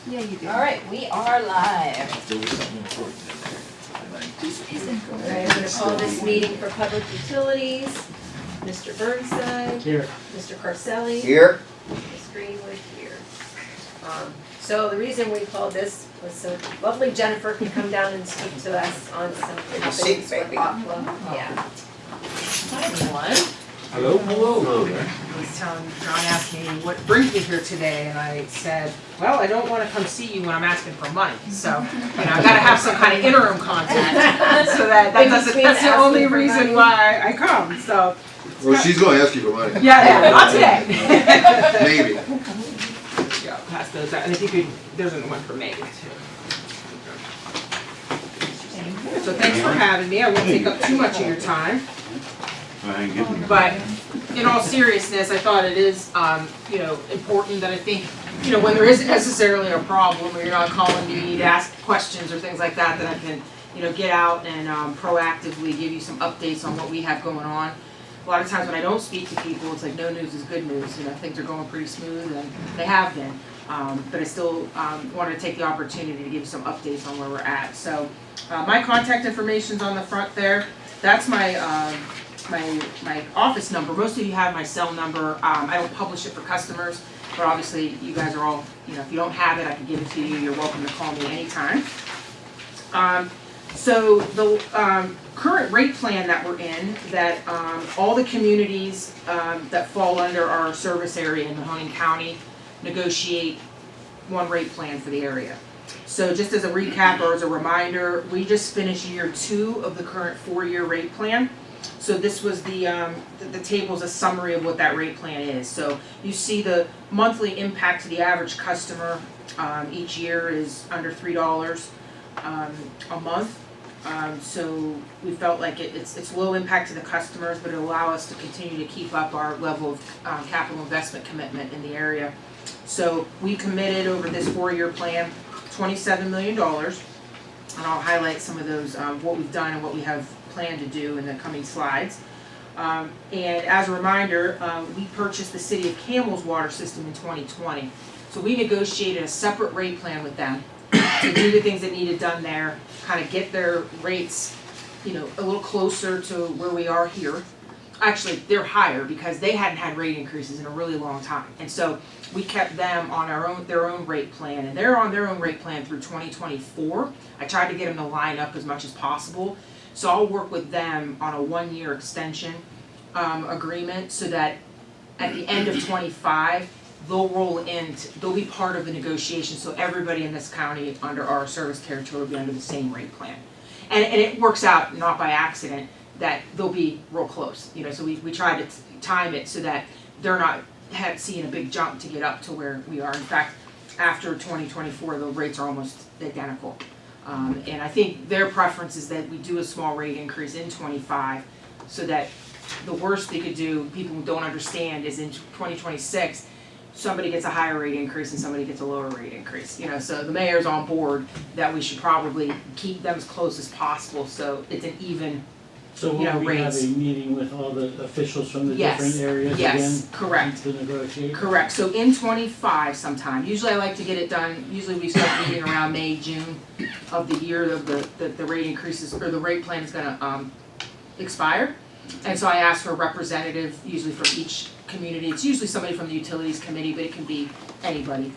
Yeah, you do. All right, we are live. There was something important in there. All right, I'm going to call this meeting for public utilities. Mr. Burnside. Here. Mr. Carselli. Here. Ms. Greenwood here. So the reason we called this was so lovely Jennifer can come down and speak to us on some seat, happenings with baby. Aqua. Yeah. Hi, everyone. Hello. Hello there. I was telling, John asked me what brings me here today, and I said, well, I don't want to come see you when I'm asking for money, so, I gotta have some kind of interim contact, so that's the only reason why I come, so. Well, she's going to ask you for money. Yeah, not today. Maybe. Yeah, pass those out, and if you could, there's one for Megan too. So thanks for having me, I won't take up too much of your time. But in all seriousness, I thought it is, important that I think, when there isn't necessarily a problem or you're not calling me to ask questions or things like that, that I can, get out and proactively give you some updates on what we have going on. A lot of times when I don't speak to people, it's like no news is good news. Things are going pretty smooth, and they have been. But I still wanted to take the opportunity to give you some updates on where we're at. So my contact information's on the front there. That's my my office number. Most of you have my cell number. I don't publish it for customers, but obviously you guys are all, if you don't have it, I can give it to you. You're welcome to call me anytime. So the current rate plan that we're in, that all the communities that fall under our service area in Mahoning County negotiate one rate plan for the area. So just as a recap or as a reminder, we just finished year 2 of the current 4-year rate plan. So this was the table's a summary of what that rate plan is. So you see the monthly impact to the average customer each year is under $3 a month. So we felt like it's low impact to the customers, but it'll allow us to continue to keep up our level of capital investment commitment in the area. So we committed over this 4-year plan $27 million, and I'll highlight some of those, what we've done and what we have planned to do in the coming slides. And as a reminder, we purchased the City of Campbell's water system in 2020. So we negotiated a separate rate plan with them to do the things that needed done there, kind of get their rates, a little closer to where we are here. Actually, they're higher because they hadn't had rate increases in a really long time. And so we kept them on their own rate plan, and they're on their own rate plan through 2024. I tried to get them to line up as much as possible. So I'll work with them on a 1-year extension agreement so that at the end of 25, they'll roll in, they'll be part of the negotiation, so everybody in this county under our service territory will be under the same rate plan. And it works out, not by accident, that they'll be real close. So we try to time it so that they're not seeing a big jump to get up to where we are. In fact, after 2024, the rates are almost identical. And I think their preference is that we do a small rate increase in 25, so that the worst they could do, people who don't understand, is in 2026, somebody gets a higher rate increase and somebody gets a lower rate increase. So the mayor's on board that we should probably keep them as close as possible, so it's an even. So will we have rates. a meeting with all the officials from the Yes. different areas Yes, again? correct. To negotiate? Correct. So in 25 sometime, usually I like to get it done, usually we start meeting around May, June of the year of the rate increases, or the rate plan is gonna expire. And so I ask for a representative, usually from each community. It's usually somebody from the utilities committee, but it can be anybody.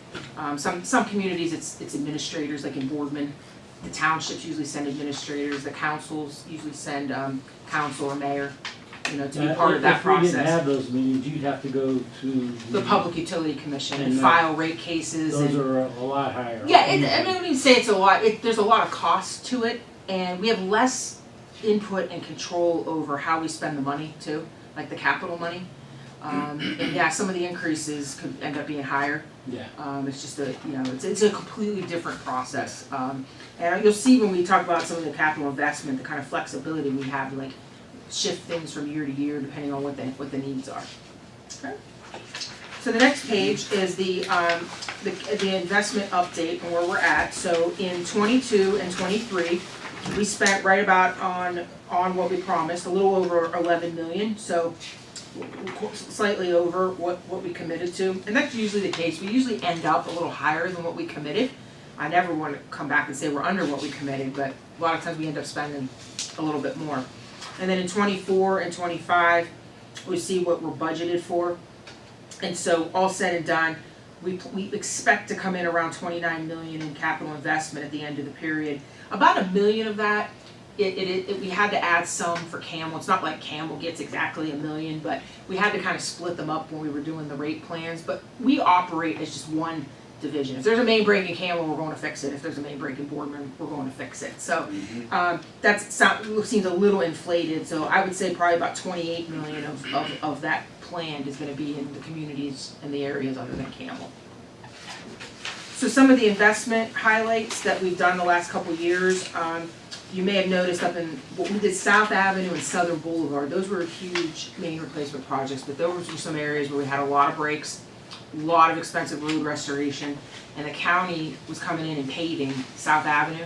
Some communities it's administrators, like in Boardman. The townships usually send administrators, the councils usually send council or mayor, to be part of that process. If we didn't have those meetings, you'd have to go to The Public Utility Commission and And file rate cases. those and are a lot higher. Yeah, I wouldn't even say it's a lot. There's a lot of cost to it, and we have less input and control over how we spend the money too, like the capital money. And yeah, some of the increases could end up being higher. Yeah. It's just it's a completely different process. And you'll see when we talk about some of the capital investment, the kind of flexibility we have to like shift things from year to year depending on what the needs are. Okay. So the next page is the investment update and where we're at. So in 22 and 23, We spent right about on what we promised, a little over 11 million, so slightly over what we committed to. And that's usually the case. We usually end up a little higher than what we committed. I never want to come back and say we're under what we committed, but a lot of times we end up spending a little bit more. And then in 24 and 25, we see what we're budgeted for. And so all said and done, we expect to come in around 29 million in capital investment at the end of the period. About $1 million of that, we had to add some for Camel. It's not like Camel gets exactly $1 million, but we had to kind of split them up when we were doing the rate plans. But we operate as just one division. If there's a main break in Camel, we're going to fix it. If there's a main break in Boardman, we're going to fix it. So that seems a little inflated. So I would say probably about 28 million of that planned is going to be in the communities and the areas other than Camel. So some of the investment highlights that we've done the last couple of years, you may have noticed up in what we did South Avenue and Southern Boulevard. Those were huge main replacement projects, but those were some areas where we had a lot of breaks, a lot of expensive road restoration, and the county was coming in and paving South Avenue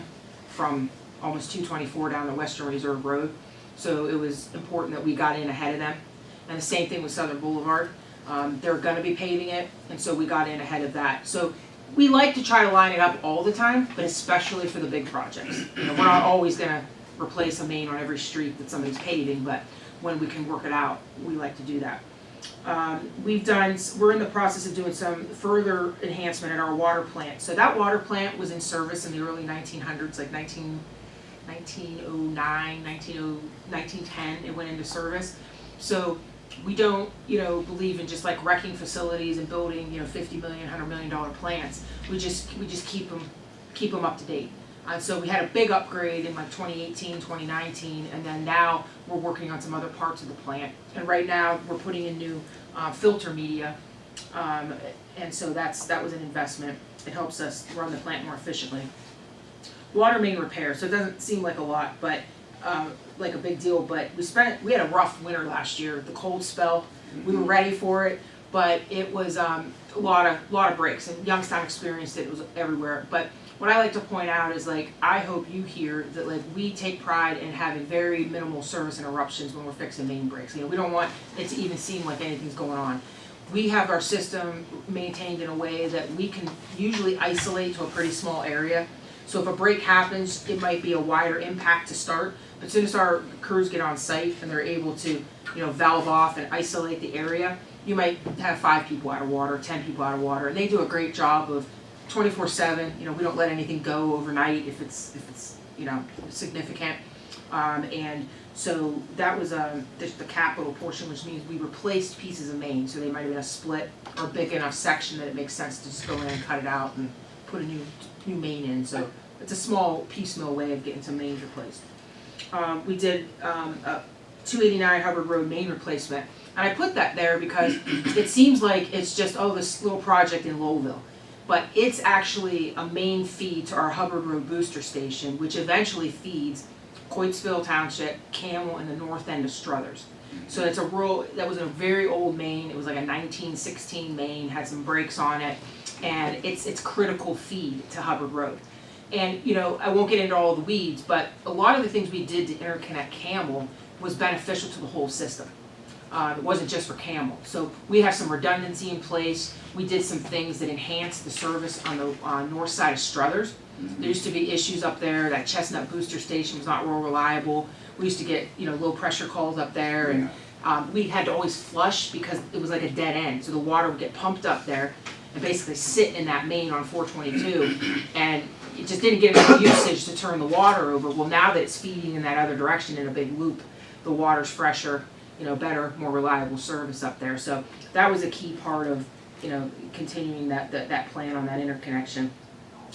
from almost 224 down to Western Reserve Road. So it was important that we got in ahead of them. And the same thing with Southern Boulevard. They're going to be paving it, and so we got in ahead of that. So we like to try to line it up all the time, but especially for the big projects. You know, we're not always going to replace a main on every street that somebody's paving, but when we can work it out, we like to do that. We're in the process of doing some further enhancement at our water plant. So that water plant was in service in the early 1900s, like 1909, 1910, it went into service. So we don't, believe in just like wrecking facilities and building, $50 million, $100 million plants. We just keep them up to date. And so we had a big upgrade in like 2018, 2019, and then now we're working on some other parts of the plant. And right now we're putting in new filter media, and so that was an investment. It helps us run the plant more efficiently. Water main repair. So it doesn't seem like a lot, but like a big deal. But we had a rough winter last year. The cold spell. We were ready for it, but it was a lot of breaks. And Youngstown experienced it. It was everywhere. But what I like to point out is I hope you hear that we take pride in having very minimal service interruptions when we're fixing main breaks. We don't want it to even seem like anything's going on. We have our system maintained in a way that we can usually isolate to a pretty small area. So if a break happens, it might be a wider impact to start. But as soon as our crews get on site and they're able to, valve off and isolate the area, you might have 5 people out of water, 10 people out of water, and they do a great job of 24/7. We don't let anything go overnight if it's significant. And so that was the capital portion, which means we replaced pieces of main. So they might have been a split or a big enough section that it makes sense to just go in and cut it out and put a new main in. So it's a small piecemeal way of getting some mains replaced. We did a 289 Hubbard Road main replacement, and I put that there because it seems like it's just this little project in Lowellville. But it's actually a main feed to our Hubbard Road booster station, which eventually feeds Coatesville Township, Camel, and the north end of Struthers. So it's that was a very old main. It was like a 1916 main, had some breaks on it, and it's critical feed to Hubbard Road. And I won't get into all the weeds, but a lot of the things we did to interconnect Camel was beneficial to the whole system. It wasn't just for Camel. So we have some redundancy in place. We did some things that enhanced the service on the north side of Struthers. There used to be issues up there. That Chestnut booster station was not real reliable. We used to get low pressure calls up there, and we had to always flush because it was like a dead end. So the water would get pumped up there and basically sit in that main on 422, and it just didn't get enough usage to turn the water over. Well, now that it's feeding in that other direction in a big loop, the water's fresher. Better, more reliable service up there. So that was a key part of, continuing that plan on that interconnection.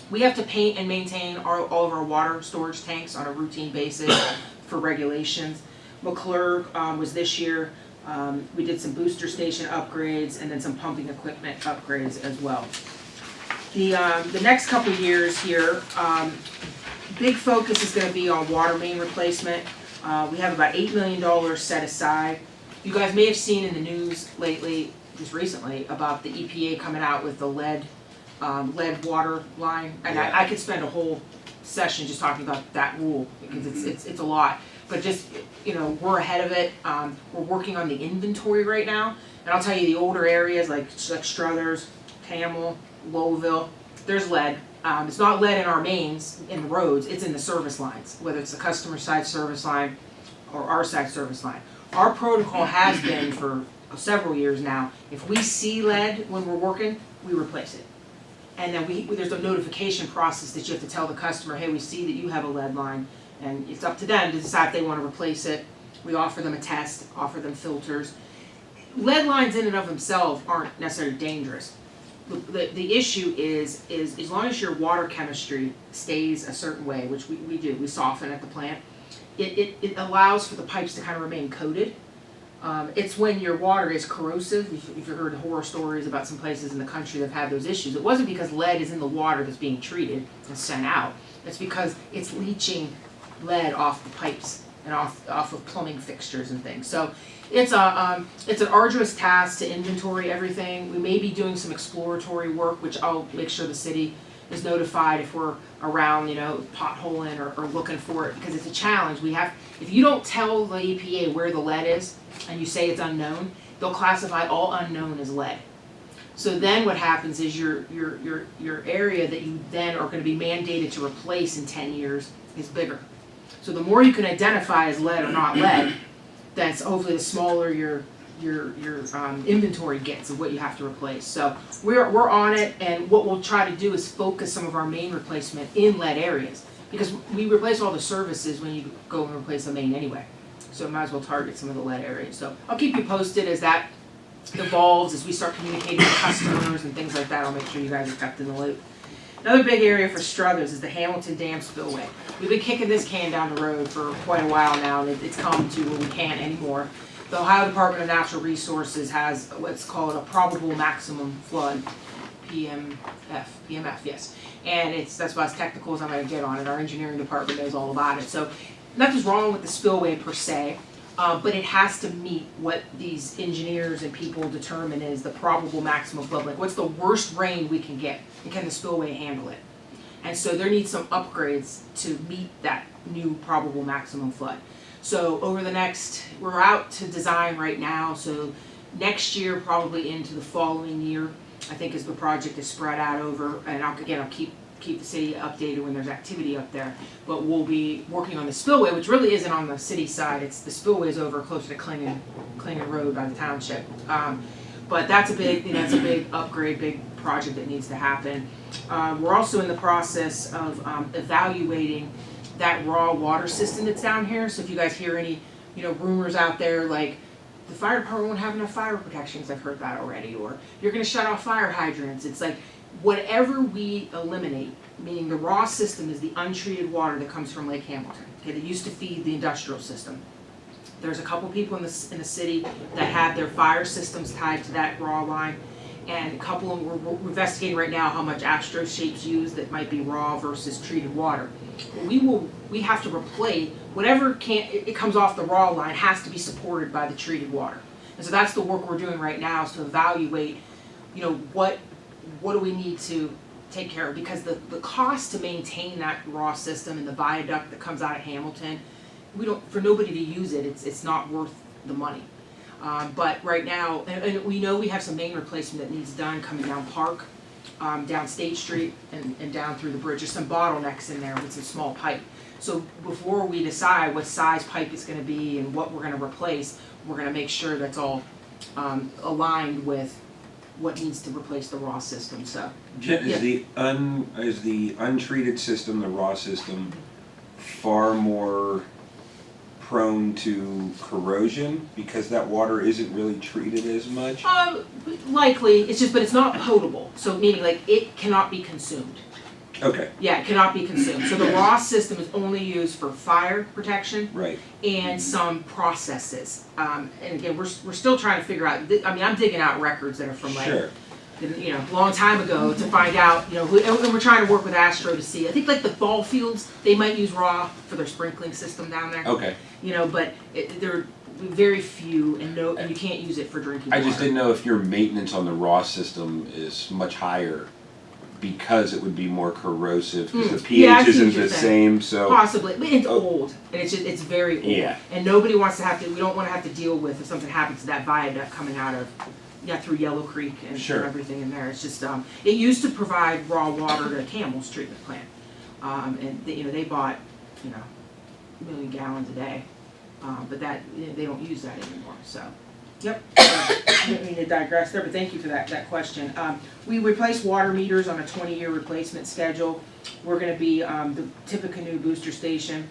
We have to paint and maintain all of our water storage tanks on a routine basis for regulations. McClure was this year. We did some booster station upgrades and then some pumping equipment upgrades as well. The next couple years here, big focus is going to be on water main replacement. We have about $8 million set aside. You guys may have seen in the news lately, just recently, about the EPA coming out with the lead water line. And I could spend a whole session just talking about that rule, because it's a lot. But just, we're ahead of it. We're working on the inventory right now. And I'll tell you, the older areas like Struthers, Tamil, Lowville, there's lead. It's not lead in our mains, in the roads, it's in the service lines, whether it's the customer side service line or our side service line. Our protocol has been for several years now, if we see lead when we're working, we replace it. And then there's a notification process that you have to tell the customer, hey, we see that you have a lead line, and it's up to them to decide if they want to replace it. We offer them a test, offer them filters. Lead lines in and of themselves aren't necessarily dangerous. The issue is as long as your water chemistry stays a certain way, which we do, we soften at the plant, it allows for the pipes to kind of remain coated. It's when your water is corrosive. If you've heard horror stories about some places in the country that have had those issues, it wasn't because lead is in the water that's being treated and sent out. It's because it's leaching lead off the pipes and off of plumbing fixtures and things. So it's an arduous task to inventory everything. We may be doing some exploratory work, which I'll make sure the city is notified if we're around, potholing or looking for it, because it's a challenge. If you don't tell the EPA where the lead is and you say it's unknown, they'll classify all unknown as lead. So then what happens is your area that you then are going to be mandated to replace in 10 years is bigger. So the more you can identify as lead or not lead, that's hopefully the smaller your inventory gets of what you have to replace. So we're on it, and what we'll try to do is focus some of our main replacement in lead areas, because we replace all the services when you go and replace a main anyway. So might as well target some of the lead areas. So I'll keep you posted as that evolves, as we start communicating with customers and things like that. I'll make sure you guys are kept in the loop. Another big area for Struthers is the Hamilton Dam spillway. We've been kicking this can down the road for quite a while now, and it's come to where we can't anymore. The Ohio Department of Natural Resources has what's called a probable maximum flood, PMF, yes. And that's about as technical as I'm going to get on it. Our engineering department knows all about it. So nothing's wrong with the spillway per se, but it has to meet what these engineers and people determine is the probable maximum flood. Like, what's the worst rain we can get, and can the spillway handle it? And so there needs some upgrades to meet that new probable maximum flood. So over the we're out to design right now, so next year, probably into the following year, I think as the project is spread out over, and I'll keep the city updated when there's activity up there, but we'll be working on the spillway, which really isn't on the city side. It's the spillway's over closer to Klingon Road by the township. But that's a big upgrade, big project that needs to happen. We're also in the process of evaluating that raw water system that's down here. So if you guys hear any, rumors out there like the fire department won't have enough fire protection, because I've heard that already, or you're going to shut off fire hydrants. It's like whatever we eliminate, meaning the raw system is the untreated water that comes from Lake Hamilton. Okay, that used to feed the industrial system. There's a couple people in the city that have their fire systems tied to that raw line, and a couple of them we're investigating right now how much Astro Shapes use that might be raw versus treated water. We have to replace whatever it comes off the raw line has to be supported by the treated water. And so that's the work we're doing right now, is to evaluate, what do we need to take care of, because the cost to maintain that raw system and the viaduct that comes out of Hamilton, for nobody to use it, it's not worth the money. But right now, and we know we have some main replacement that needs done coming down Park, down State Street, and down through the bridge. There's some bottlenecks in there with some small pipe. So before we decide what size pipe it's going to be and what we're going to replace, we're going to make sure that's all aligned with what needs to replace the raw system. So Is the untreated system, the raw system, far more prone to corrosion because that water isn't really treated as much? Likely, but it's not potable. So meaning like it cannot be consumed. Okay. Yeah, it cannot be consumed. So the raw system is only used for fire protection, right, and some processes. And again, we're still trying to figure out. I'm digging out records that are from sure, a long time ago to find out. And we're trying to work with Astro to see. I think like the ball fields, they might use raw for their sprinkling system down there. okay. But there are very few, and you can't use it for drinking water. I just didn't know if your maintenance on the raw system is much higher because it would be more corrosive, because the Yeah, I pH see what isn't you're the saying. same, so. Possibly, but it's Oh. old, and it's very old. Yeah. And nobody wants to have to, we don't wanna have to deal with if something happens to that viaduct coming out of, through Yellow Creek and Sure. everything in there. It's just, it used to provide raw water to Campbell's treatment plant. And they bought, a million gallons a day. But that, they don't use that anymore, so. Yep, I didn't mean to digress there, but thank you for that question. We replaced water meters on a 20-year replacement schedule. We're gonna be, the Tippecanoe booster station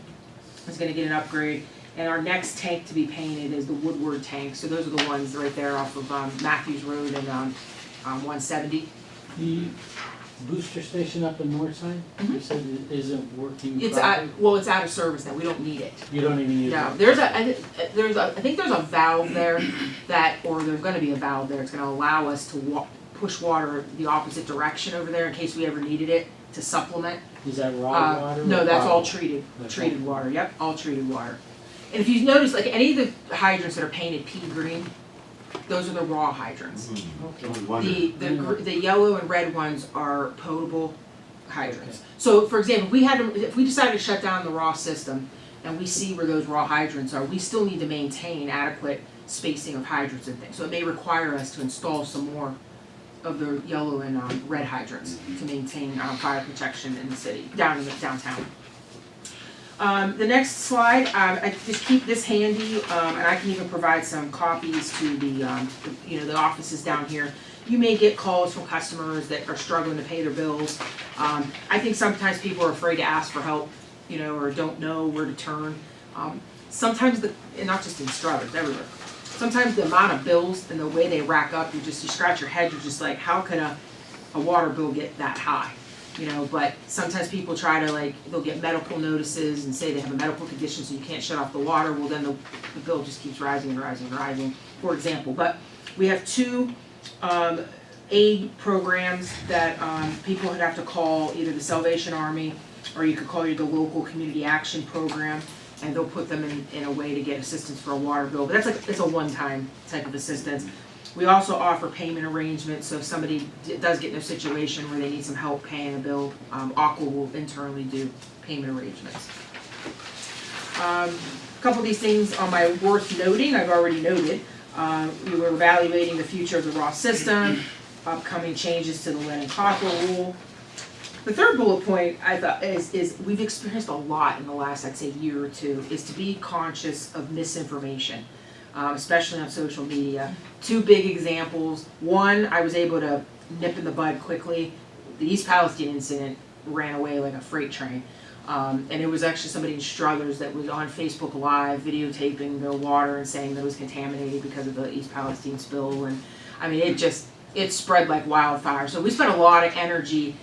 is gonna get an upgrade. And our next tank to be painted is the Woodward tank, so those are the ones right there off of, Matthews Road and, 170. The booster station up in Northside, you said it isn't working It's properly? it's out of service now, we don't need it. You don't even use it? No, I think there's a valve there or there's gonna be a valve there, it's gonna allow us to push water the opposite direction over there in case we ever needed it to supplement. Is that raw water? No, or that's all bottled? treated water, yep, all treated water. And if you've noticed, like any of the hydrants that are painted pea green, those are the raw hydrants. Okay. The yellow and red ones are potable hydrants. So for example, if we decided to shut down the raw system and we see where those raw hydrants are, we still need to maintain adequate spacing of hydrants and things. So it may require us to install some more of the yellow and red hydrants to maintain fire protection in the city, downtown. The next slide, I just keep this handy, and I can even provide some copies to the offices down here. You may get calls from customers that are struggling to pay their bills. I think sometimes people are afraid to ask for help, or don't know where to turn. Sometimes and not just in Struthers, everywhere. Sometimes the amount of bills and the way they rack up, you scratch your head, you're just like, how can a water bill get that high? But sometimes people try to they'll get medical notices and say they have a medical condition so you can't shut off the water, well then the bill just keeps rising and rising and rising, for example. But we have two aid programs that people would have to call either the Salvation Army or you could call the local community action program, and they'll put them in a way to get assistance for a water bill. But it's a one-time type of assistance. We also offer payment arrangements, so if somebody does get in a situation where they need some help paying a bill, Aqua will internally do payment arrangements. A couple of these things on my worth noting, I've already noted. We were evaluating the future of the raw system, upcoming changes to the Lennon Copper rule. The third bullet point I thought is we've experienced a lot in the last, I'd say, year or two, is to be conscious of misinformation. Especially on social media. Two big examples. One, I was able to nip in the bud quickly. The East Palestine incident ran away like a freight train. And it was actually somebody in Struthers that was on Facebook Live videotaping their water and saying that it was contaminated because of the East Palestine spill. And I mean, it spread like wildfire. So we spent a lot of energy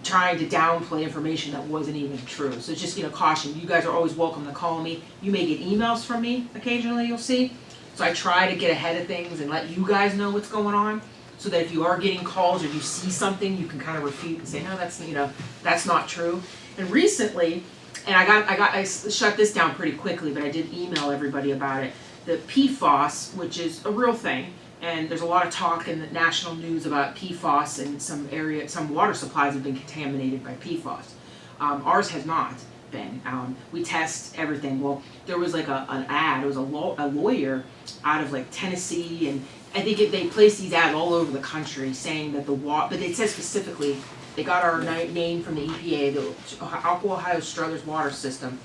trying to downplay information that wasn't even true. So just, caution, you guys are always welcome to call me. You may get emails from me occasionally, you'll see. So I try to get ahead of things and let you guys know what's going on, so that if you are getting calls or you see something, you can kind of refute and say, no, that's not true. And recently, and I shut this down pretty quickly, but I did email everybody about it. The PFAS, which is a real thing, and there's a lot of talk in the national news about PFAS, and some water supplies have been contaminated by PFAS. Ours has not been. We test everything. Well, there was an ad. It was a lawyer out of Tennessee, and I think they placed these ads all over the country saying that but they said specifically, they got our name from the EPA, the Aqua Ohio Struthers water system.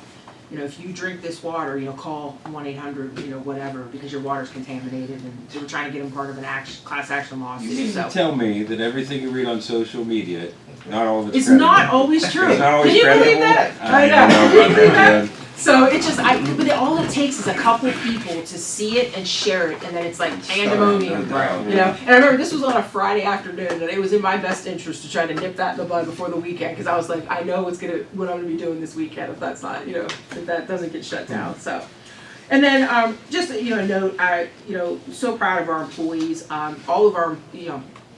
If you drink this water, call 1-800, whatever, because your water's contaminated, and they were trying to get them part of an class action lawsuit. You mean So to tell me that everything you read on social media, not all of it's it's credible? not always true. It's not always Can you credible? believe that? I know. don't know Can you about believe that, that? So it's just, but all it takes is a couple people to see it and share it, and then it's like pandemonium. Right. And I remember this was on a Friday afternoon, and it was in my best interest to try to nip that in the bud before the weekend, because I was like, I know what I'm going to be doing this weekend if that's not, if that doesn't get shut down. So, and then just a note, so proud of our employees. All of our,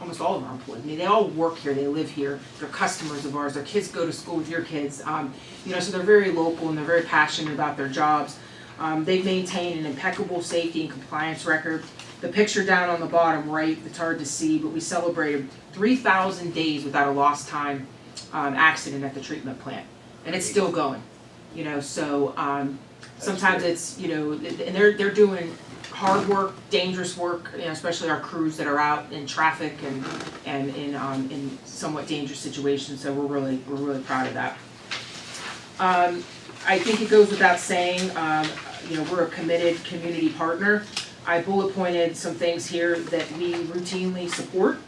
almost all of our employees. I mean, they all work here, they live here, they're customers of ours, their kids go to school with your kids. So they're very local and they're very passionate about their jobs. They've maintained an impeccable safety and compliance record. the picture down on the bottom right, it's hard to see, but we celebrated 3,000 days without a lost time accident at the treatment plant, and it's still going. You know, so sometimes it's, you know, and they're doing hard work, dangerous work, you know, especially our crews that are out in traffic and in somewhat dangerous situations. So we're really proud of that. I think it goes without saying, you know, we're a committed community partner. I bullet pointed some things here that we routinely support.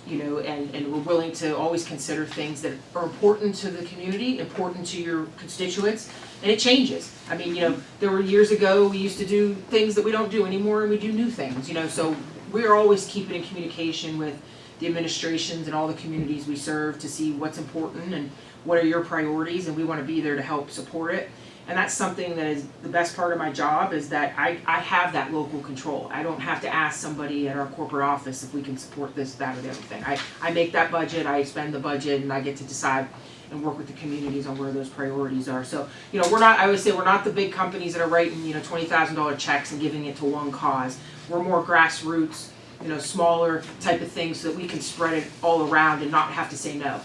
You know, and we're willing to always consider things that are important to the community, important to your constituents, and it changes. I mean, you know, there were years ago we used to do things that we don't do anymore, and we do new things, you know, so we're always keeping in communication with the administrations and all the communities we serve to see what's important and what are your priorities, and we want to be there to help support it. And that's something that is the best part of my job, is that I have that local control. I don't have to ask somebody at our corporate office if we can support this, that, or the other thing. I make that budget, I spend the budget, and I get to decide and work with the communities on where those priorities are. So, you know, I always say we're not the big companies that are writing, you know, $20,000 checks and giving it to one cause. We're more grassroots, you know, smaller type of things so that we can spread it all around and not have to say no.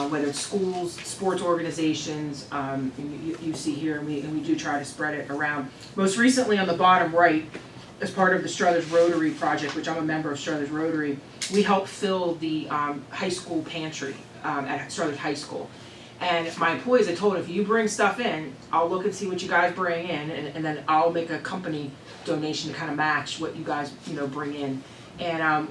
Whether it's schools, sports organizations, you see here, and we do try to spread it around. Most recently on the bottom right, as part of the Struthers Rotary project, which I'm a member of Struthers Rotary, we helped fill the high school pantry at Struthers High School. And my employees, I told them, if you bring stuff in, I'll look and see what you guys bring in, and then I'll make a company donation to kind of match what you guys, you know, bring in. And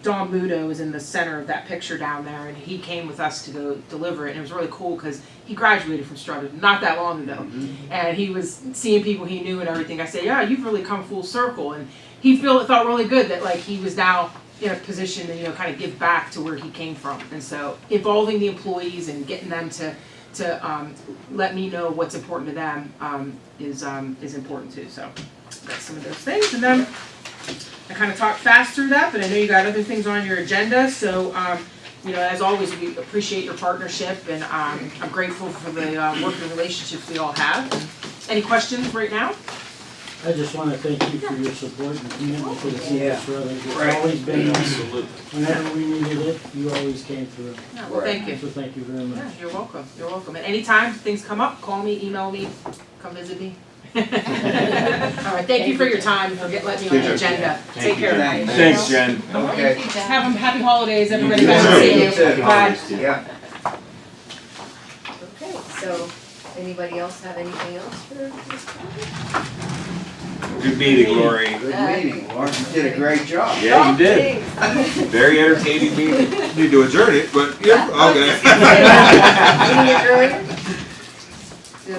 Don Mudo is in the center of that picture down there, and he came with us to go deliver it, and it was really cool because he graduated from Struthers not that long ago, and he was seeing people he knew and everything. I said, yeah, you've really come full circle, and he felt really good that like he was now in a position to, you know, kind of give back to where he came from. And so involving the employees and getting them to let me know what's important to them is important too. So that's some of those things, and then I kind of talked fast through that, but I know you got other things on your agenda. So, you know, as always, we appreciate your partnership, and I'm grateful for the working relationships we all have. And any questions right now? I just want to thank you for your support and commitment to the city of Struthers. It's Right. always been, Absolutely. whenever we needed it, you always came through. Yeah, well, thank you. So thank you very much. Yeah, you're welcome. You're welcome. And anytime things come up, call me, email me, come visit me. All right, thank you for your time and for letting me on the agenda. Take care. Thanks. Thanks, Jen. Okay. Have them happy holidays, everybody. You Nice too. to see You too. you. Bye. Yeah. Okay, so anybody else have anything else for this project? Good meeting, Lori. Good meeting, Lauren. You did a great job. Yeah, you did. Thanks. Very entertaining meeting. Need to adjourn it, but yeah, okay. Meeting adjourned?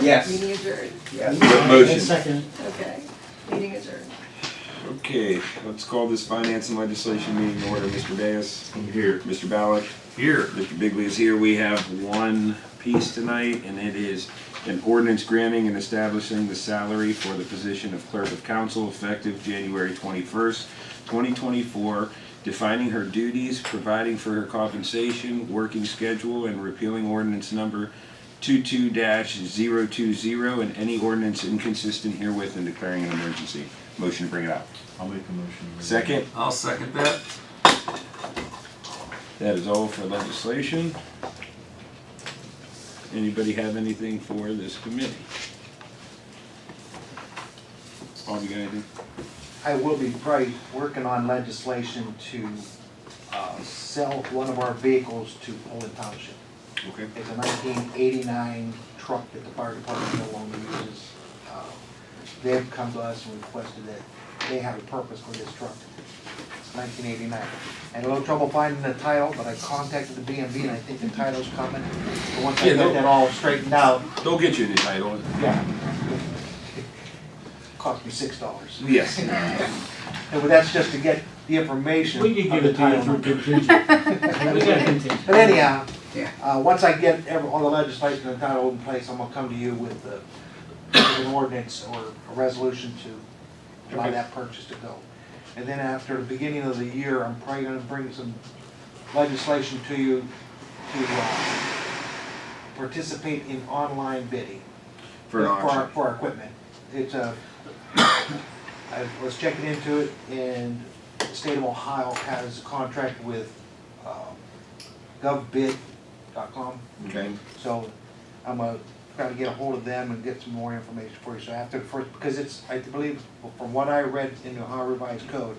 Yes. Meeting adjourned, Yes. Motion. Second. okay, meeting adjourned. Okay, let's call this finance and legislation meeting to order. Mr. Bayes. Here. Mr. Ballack. Here. Mr. Bigley is here. We have one piece tonight, and it is an ordinance granting and establishing the salary for the position of clerk of council effective January 21st, 2024, defining her duties, providing for her compensation, working schedule, and repealing ordinance number 22-020 and any ordinance inconsistent herewith and declaring an emergency. Motion to bring it out. I'll make a motion. Second. I'll second that. That is all for legislation. Anybody have anything for this committee? Bob, you got anything? I will be probably working on legislation to sell one of our vehicles to Poland Township. Okay. It's a 1989 truck that the fire department no longer uses. They've come to us and requested that they have a purpose for this truck. It's 1989. I had a little trouble finding the title, but I contacted the BMV and I think the title's coming. But once I Yeah, get that all straightened out, They'll get you the title. yeah. Cost me $6. Yes. But that's just to get the information. We can of give the it to you title through number. contingent. We got contingent. But anyhow, Yeah. once I get all the legislation and title in place, I'm gonna come to you with an ordinance or a resolution to allow Okay. that purchase to go. And then after the beginning of the year, I'm probably gonna bring some legislation to you to participate in online bidding. For an auction. For our equipment. It's I was checking into it, and the state of Ohio has a contract with govbid.com. Okay, So I'm gonna try to get a hold of them and get some more information for you. So after the first, because it's, I believe, from what I read in the Ohio Revised Code,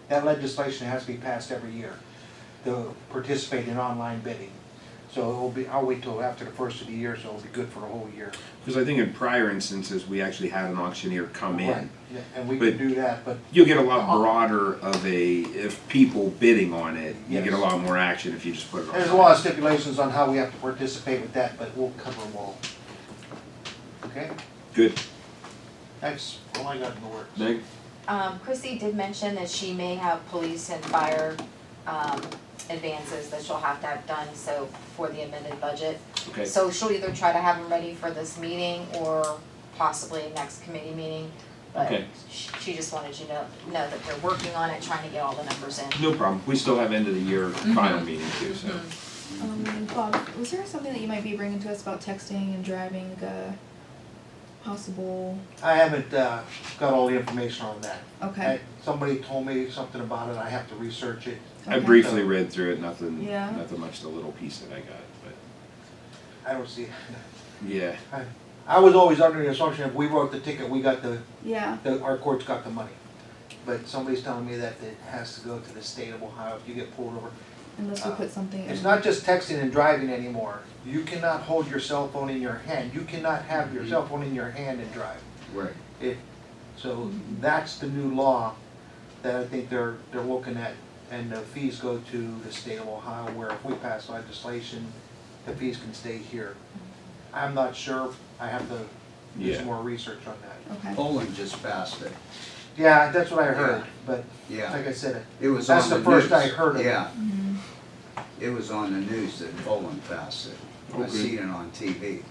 that legislation has to be passed every year to participate in online bidding. So it will be, I'll wait till after the first of the year, so it'll be good for the whole year. because I think in prior instances, we actually had an auctioneer come Right, in. yeah, and we But- can do that, but You'll get a lot broader of if people bidding on it, you get a Yes. lot more action if you just put it on. there's a lot of stipulations on how we have to participate with that, but we'll cover them all. Okay, Good, that's all I got in the works. Meg? Chrissy did mention that she may have police and fire, advances that she'll have to have done, so for the amended budget. Okay, So she'll either try to have them ready for this meeting or possibly next committee meeting. But Okay. she just wanted you to know that they're working on it, trying to get all the numbers in. no problem. We still have end of the year final meeting too, so. Bob, was there something that you might be bringing to us about texting and driving, possible, I haven't got all the information on that. okay, Somebody told me something about it, I have to research it. I okay. briefly read through it, nothing, Yeah. nothing much, the little piece that I got, but, I don't see, yeah. I was always under the assumption if we wrote the ticket, we got Yeah, our courts got the money. But somebody's telling me that it has to go to the state of Ohio if you get pulled over. unless we put something in. It's not just texting and driving anymore. You cannot hold your cell phone in your hand. You cannot have your cell phone in your hand and drive. Right. So that's the new law that I think they're looking at, and the fees go to the state of Ohio, where if we pass legislation, the fees can stay here. I'm not sure, I have to do Yeah. some more research on that. Okay, Poland just passed it. Yeah, that's what I heard, but Yeah. like I said, It was on that's the the first news. I heard of it. Yeah. It was on the news that Poland passed it. I Okay. seen it on TV.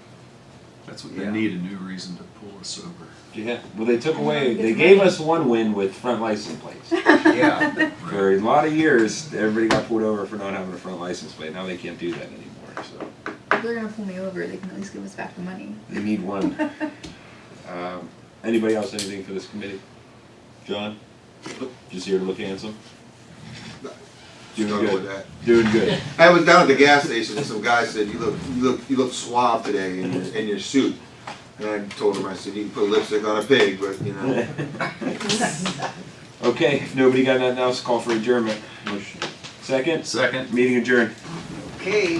That's what Yeah. they need, a new reason to pull us over. Yeah, well, they took away, they gave us one win with front license plates. Yeah. For a lot of years, everybody got pulled over for not having a front license plate. Now they can't do that anymore, so if they're gonna pull me over, they can at least give us back the money. they need one. Anybody else, anything for this committee? John? Just here to look handsome? Doing Struggle good. with that. Doing good. I was down at the gas station and some guy said, you look suave today in your suit. And I told him, I said, you can put lipstick on a pig, but you know. Okay, if nobody got nothing else, call for adjournment. Motion. Second? Second. Meeting adjourned. Okay.